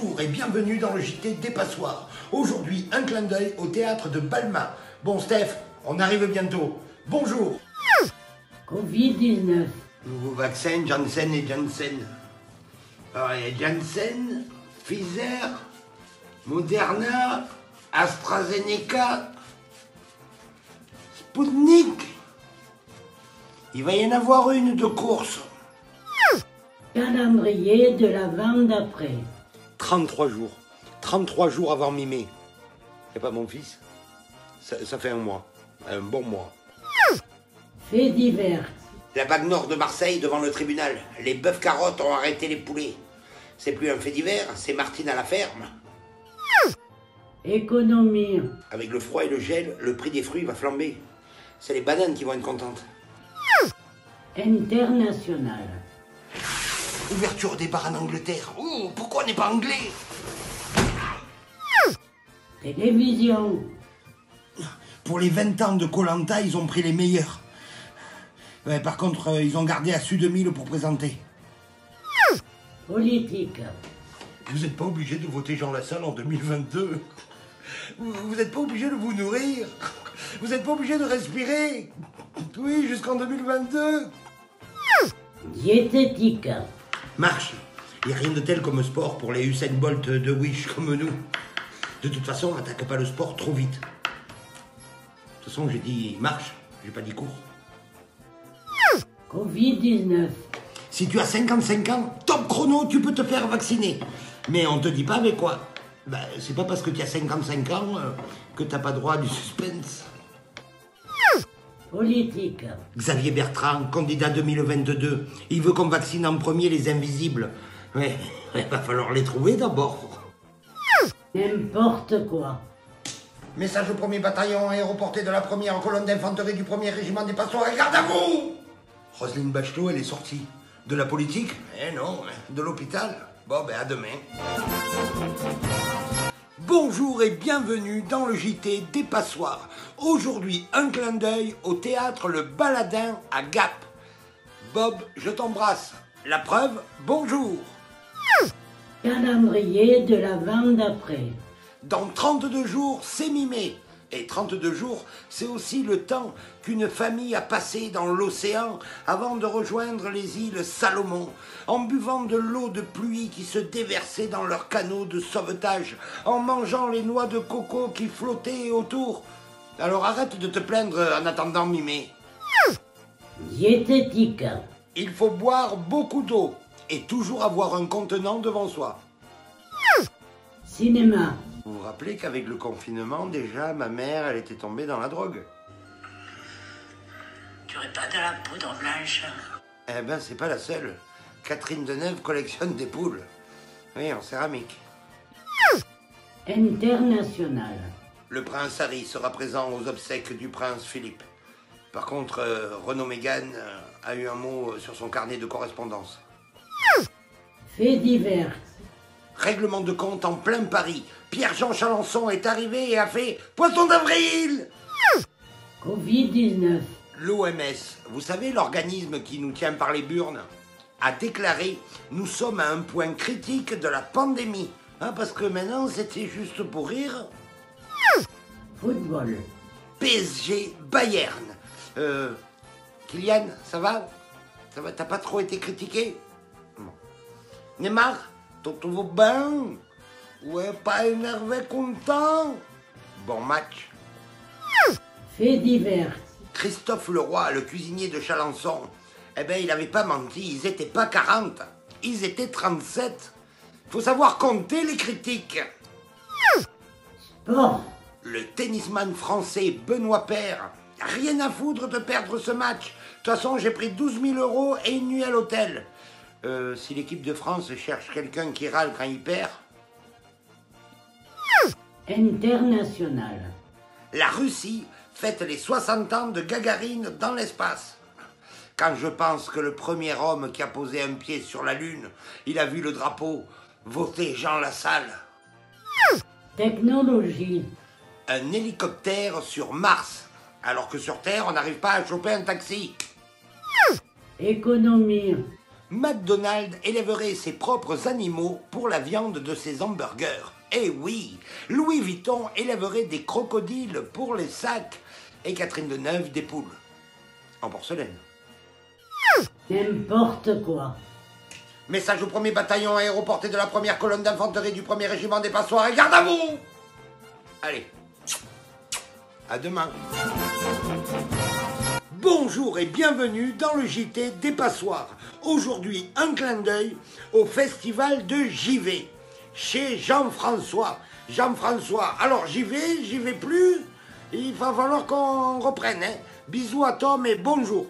Bonjour et bienvenue dans le JT des Passoires. Aujourd'hui, un clin d'œil au théâtre de Balma. Bon Steph, on arrive bientôt. Bonjour. Covid-19. Nouveau vaccin, Janssen et Janssen. Alors il y a Janssen, Pfizer, Moderna, AstraZeneca, Sputnik. Il va y en avoir une de course. Calendrier de la vente d'après. 33 jours. 33 jours avant mi-mai. C'est pas mon fils? Ça fait un mois. Un bon mois. Faits divers. La Bague Nord de Marseille devant le tribunal. Les bœufs carottes ont arrêté les poulets. C'est plus un fait divers, c'est Martine à la ferme. Économie. Avec le froid et le gel, le prix des fruits va flamber. C'est les bananes qui vont être contentes. International. Ouverture des bars en Angleterre. Oh, pourquoi on n'est pas anglais? Télévision. Pour les 20 ans de koh Lanta, ils ont pris les meilleurs. Ouais, par contre, ils ont gardé Assu 2000 pour présenter. Politique. Vous n'êtes pas obligé de voter Jean Lassalle en 2022. Vous n'êtes pas obligé de vous nourrir. Vous n'êtes pas obligé de respirer. Oui, jusqu'en 2022. Diététique. Marche. Il n'y a rien de tel comme sport pour les Usain Bolt de Wish comme nous. De toute façon, on n'attaque pas le sport trop vite. De toute façon, j'ai dit marche, j'ai pas dit cours. Covid-19. Si tu as 55 ans, top chrono, tu peux te faire vacciner. Mais on te dit pas avec quoi. Ben, c'est pas parce que tu as 55 ans que t'as pas droit à du suspense. Politique. Xavier Bertrand, candidat 2022. Il veut qu'on vaccine en premier les invisibles. Ouais, il va falloir les trouver d'abord. N'importe quoi. Message au 1er bataillon aéroporté de la 1re colonne d'infanterie du 1er régiment des Passoires. Et garde à vous! Roselyne Bachelot, elle est sortie. De la politique? Eh non, de l'hôpital. Bon, ben à demain. Bonjour et bienvenue dans le JT des Passoires. Aujourd'hui, un clin d'œil au théâtre Le Baladin à Gap. Bob, je t'embrasse. La preuve, bonjour. Calendrier de la vente d'après. Dans 32 jours, c'est mi-mai. Et 32 jours, c'est aussi le temps qu'une famille a passé dans l'océan avant de rejoindre les îles Salomon, en buvant de l'eau de pluie qui se déversait dans leurs canaux de sauvetage, en mangeant les noix de coco qui flottaient autour. Alors arrête de te plaindre en attendant mi-mai. Diététique. Il faut boire beaucoup d'eau et toujours avoir un contenant devant soi. Cinéma. Vous vous rappelez qu'avec le confinement, déjà, ma mère, elle était tombée dans la drogue. Tu aurais pas de la poudre blanche? Eh ben, c'est pas la seule. Catherine Deneuve collectionne des poules. Oui, en céramique. International. Le prince Harry sera présent aux obsèques du prince Philippe. Par contre, Renaud Mégane a eu un mot sur son carnet de correspondance. Faits divers. Règlement de compte en plein Paris. Pierre-Jean Chalençon est arrivé et a fait « Poisson d'avril !» Covid-19. L'OMS, vous savez, l'organisme qui nous tient par les burnes, a déclaré « Nous sommes à un point critique de la pandémie. Hein, parce que maintenant, c'était juste pour rire. Football. PSG Bayern. Kylian, ça va? Ça va, t'as pas trop été critiqué? Bon. Neymar, tout va bien? Ouais, pas énervé, content? Bon match. Faits divers. Christophe Leroy, le cuisinier de Chalençon, eh ben, il avait pas menti, ils étaient pas 40, ils étaient 37. Faut savoir compter les critiques. Sport. Le tennisman français Benoît Paire, rien à foutre de perdre ce match. De toute façon, j'ai pris 12 000 € et une nuit à l'hôtel. Si l'équipe de France cherche quelqu'un qui râle quand il perd. International. La Russie fête les 60 ans de Gagarine dans l'espace. Quand je pense que le premier homme qui a posé un pied sur la Lune, il a vu le drapeau, voter Jean Lassalle. Technologie. Un hélicoptère sur Mars, alors que sur Terre, on n'arrive pas à choper un taxi. Économie. McDonald's élèverait ses propres animaux pour la viande de ses hamburgers. Eh oui, Louis Vuitton élèverait des crocodiles pour les sacs et Catherine Deneuve des poules. En porcelaine. N'importe quoi. Message au premier bataillon aéroporté de la première colonne d'infanterie du premier régiment des Passoires et garde à vous! Allez, à demain. Bonjour et bienvenue dans le JT des Passoires. Aujourd'hui, un clin d'œil au festival de JV, chez Jean-François. Jean-François, alors j'y vais plus, il va falloir qu'on reprenne. Hein. Bisous à Tom et bonjour.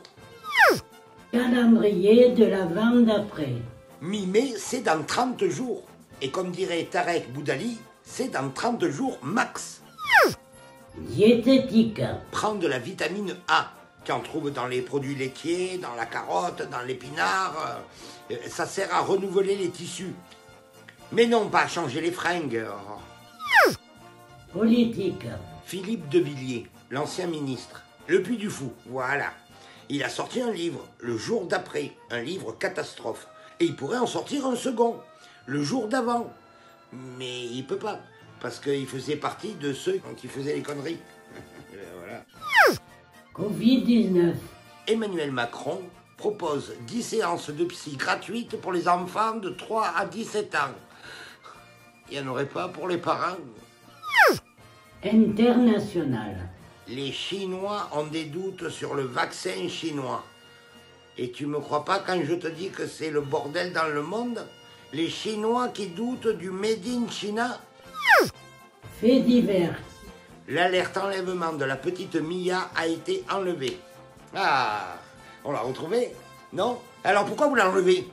Calendrier de la vente d'après. Mi-mai, c'est dans 30 jours. Et comme dirait Tarek Boudali, c'est dans 30 jours max. Diététique. Prends de la vitamine A, qu'on trouve dans les produits laitiers, dans la carotte, dans l'épinard. Ça sert à renouveler les tissus. Mais non pas à changer les fringues. Politique. Philippe de Villiers, l'ancien ministre, le Puy du Fou, voilà. Il a sorti un livre, Le jour d'après, un livre catastrophe. Et il pourrait en sortir un second, Le jour d'avant. Mais il peut pas, parce qu'il faisait partie de ceux qui faisaient les conneries. Voilà. Covid-19. Emmanuel Macron propose 10 séances de psy gratuites pour les enfants de 3 à 17 ans. Il n'y en aurait pas pour les parents. International. Les Chinois ont des doutes sur le vaccin chinois. Et tu me crois pas quand je te dis que c'est le bordel dans le monde? Les Chinois qui doutent du Made in China? Fait divers. L'alerte enlèvement de la petite Mia a été enlevée. Ah, on l'a retrouvée, non? Alors pourquoi vous l'enlevez?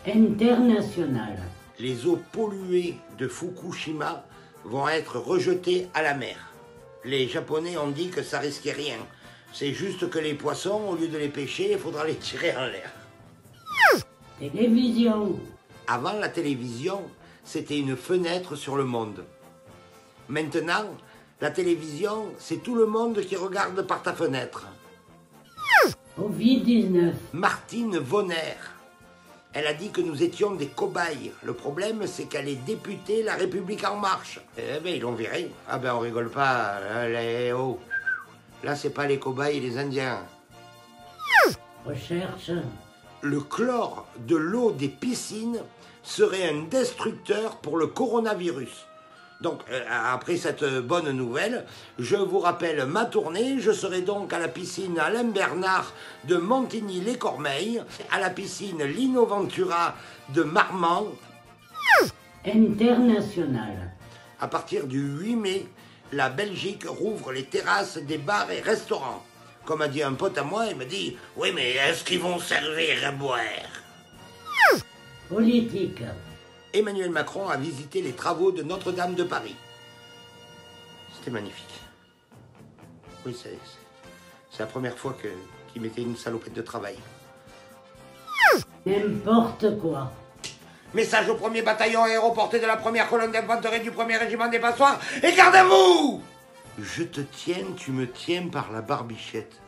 International. Les eaux polluées de Fukushima vont être rejetées à la mer. Les Japonais ont dit que ça risquait rien. C'est juste que les poissons, au lieu de les pêcher, il faudra les tirer en l'air. Télévision. Avant la télévision, c'était une fenêtre sur le monde. Maintenant, la télévision, c'est tout le monde qui regarde par ta fenêtre. Covid-19. Martine Vonner, elle a dit que nous étions des cobayes. Le problème, c'est qu'elle est députée La République En Marche. Eh ben, ils l'ont virée. Ah ben, on rigole pas. Oh. Là, c'est pas les cobayes et les Indiens. Recherche. Le chlore de l'eau des piscines serait un destructeur pour le coronavirus. Donc, après cette bonne nouvelle, je vous rappelle ma tournée. Je serai donc à la piscine Alain Bernard de Montigny-les-Cormeilles, à la piscine Lino Ventura de Marmande. International. À partir du 8 mai, la Belgique rouvre les terrasses des bars et restaurants. Comme a dit un pote à moi, il me dit « Oui, mais est-ce qu'ils vont servir à boire ?» Politique. Emmanuel Macron a visité les travaux de Notre-Dame de Paris. C'était magnifique. Oui, c'est la première fois qu'il mettait une salopette de travail. N'importe quoi. Message au premier bataillon aéroporté de la première colonne d'infanterie du premier régiment des Passoires et gardez-vous! Je te tiens, tu me tiens par la barbichette.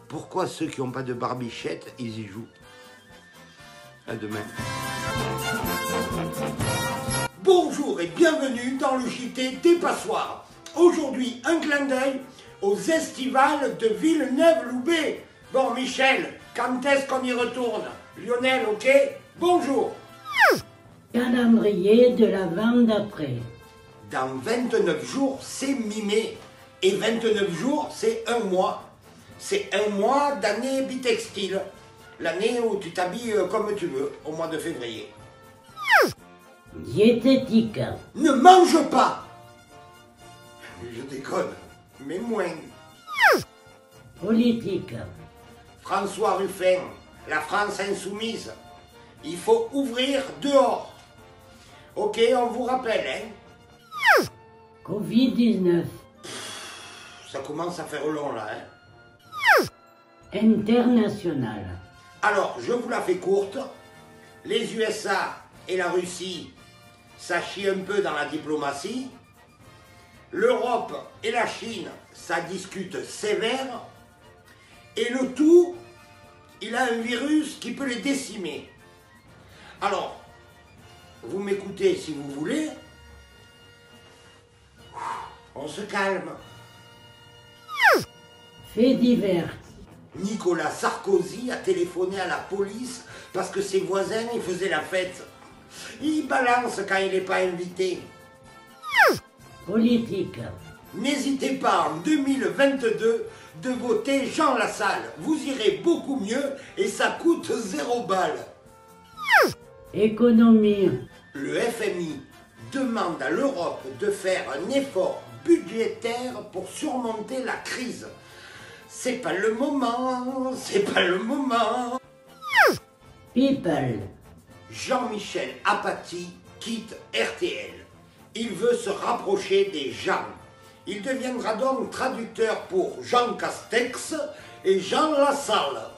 Pourquoi ceux qui n'ont pas de barbichette, ils y jouent? À demain. Bonjour et bienvenue dans le JT des Passoires. Aujourd'hui, un clin d'œil aux estivales de Villeneuve-Loubet. Bon, Michel, quand est-ce qu'on y retourne? Lionel, ok? Bonjour. Calendrier de la vente d'après. Dans 29 jours, c'est mi-mai. Et 29 jours, c'est un mois. C'est un mois d'année bitextile. L'année où tu t'habilles comme tu veux, au mois de février. Diététique. Ne mange pas! Je déconne, mais moins. Politique. François Ruffin, la France insoumise. Il faut ouvrir dehors. Ok, on vous rappelle, hein? Covid-19. Ça commence à faire long, là, hein? International. Alors, je vous la fais courte. Les USA et la Russie, ça chie un peu dans la diplomatie. L'Europe et la Chine, ça discute sévère. Et le tout, il a un virus qui peut les décimer. Alors, vous m'écoutez si vous voulez. On se calme. Fait divers. Nicolas Sarkozy a téléphoné à la police parce que ses voisins y faisaient la fête. Il balance quand il n'est pas invité. Politique. N'hésitez pas en 2022 de voter Jean Lassalle. Vous irez beaucoup mieux et ça coûte 0 balles. Économie. Le FMI demande à l'Europe de faire un effort budgétaire pour surmonter la crise. C'est pas le moment, c'est pas le moment. People. Jean-Michel Apathy quitte RTL. Il veut se rapprocher des gens. Il deviendra donc traducteur pour Jean Castex et Jean Lassalle.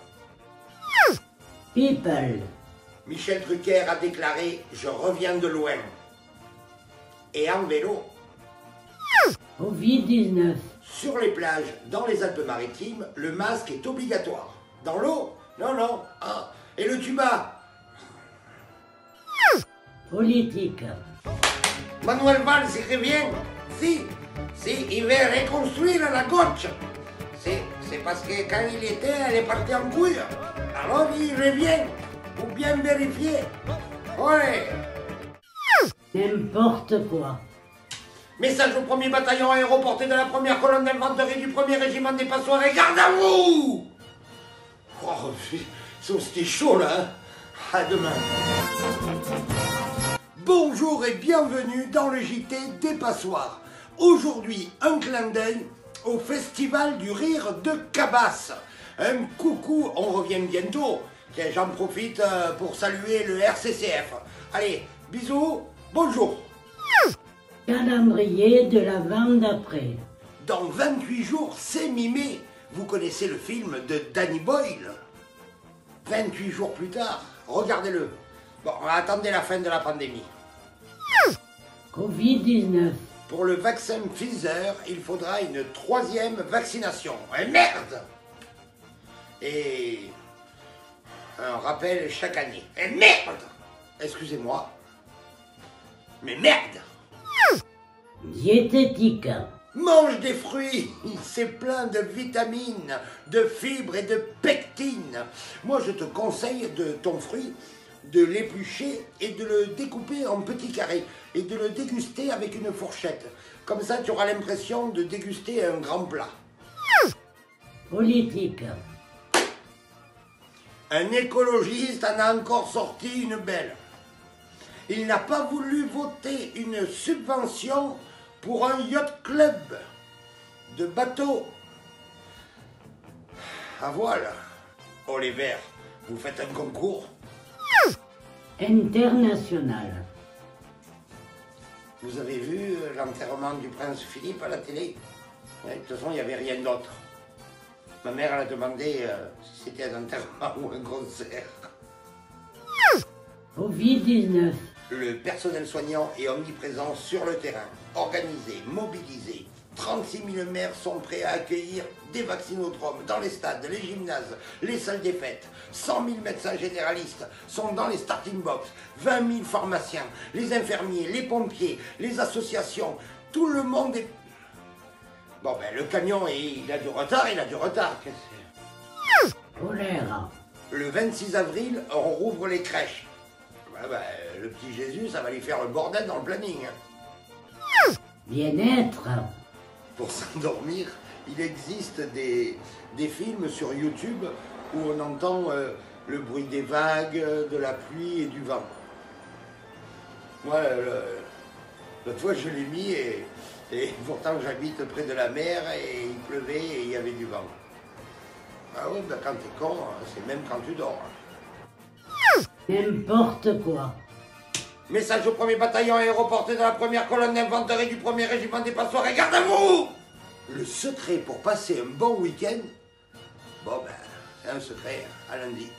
People. Michel Drucker a déclaré « Je reviens de loin ». Et en vélo. Covid-19. Sur les plages, dans les Alpes-Maritimes, le masque est obligatoire. Dans l'eau? Non, non. Ah. Et le tuba? Politique. Manuel Valls y revient. Si, il veut reconstruire la gauche. C'est parce que quand il était, elle est partie en couille. Alors il revient, pour bien vérifier. Ouais. N'importe quoi. Message au 1er bataillon aéroporté de la première colonne d'infanterie du 1er régiment des Passoires et garde à vous. Oh, c'était chaud là. Hein. À demain. Bonjour et bienvenue dans le JT des Passoires. Aujourd'hui, un clin d'œil au Festival du Rire de Cabasse. Un coucou, on revient bientôt. Tiens, j'en profite pour saluer le RCCF. Allez, bisous, bonjour. Calendrier de l'avant d'après. Dans 28 jours, c'est mi-mai. Vous connaissez le film de Danny Boyle. 28 jours plus tard, regardez-le. Bon, attendez la fin de la pandémie. Covid-19. Pour le vaccin Pfizer, il faudra une 3e vaccination. Et merde! Et un rappel chaque année. Et merde! Excusez-moi. Mais merde! Diététique. Mange des fruits, c'est plein de vitamines, de fibres et de pectine. Moi, je te conseille de ton fruit de l'éplucher et de le découper en petits carrés et de le déguster avec une fourchette. Comme ça, tu auras l'impression de déguster un grand plat. Politique. Un écologiste en a encore sorti une belle. Il n'a pas voulu voter une subvention pour un yacht club de bateaux. Ah voilà. Oh les verts, vous faites un concours? International. Vous avez vu l'enterrement du prince Philippe à la télé? Ouais, de toute façon, il n'y avait rien d'autre. Ma mère, elle a demandé si c'était un enterrement ou un concert. Covid-19. Le personnel soignant est omniprésent sur le terrain, organisé, mobilisé. 36 000 maires sont prêts à accueillir des vaccinodromes dans les stades, les gymnases, les salles des fêtes. 100 000 médecins généralistes sont dans les starting box. 20 000 pharmaciens, les infirmiers, les pompiers, les associations. Tout le monde est... Bon ben le camion, il a du retard. Colère. Le 26 avril, on rouvre les crèches. Ben, le petit Jésus, ça va lui faire un bordel dans le planning. Bien-être. Pour s'endormir, il existe des films sur YouTube où on entend le bruit des vagues, de la pluie et du vent. Moi, l'autre fois, je l'ai mis et pourtant j'habite près de la mer et il pleuvait et il y avait du vent. Ah ouais, ben quand t'es con, c'est même quand tu dors. N'importe quoi. Message au 1er bataillon aéroporté de la première colonne d'infanterie du 1er régiment des Passoires et garde à vous! Le secret pour passer un bon week-end, bon ben, c'est un secret, à lundi.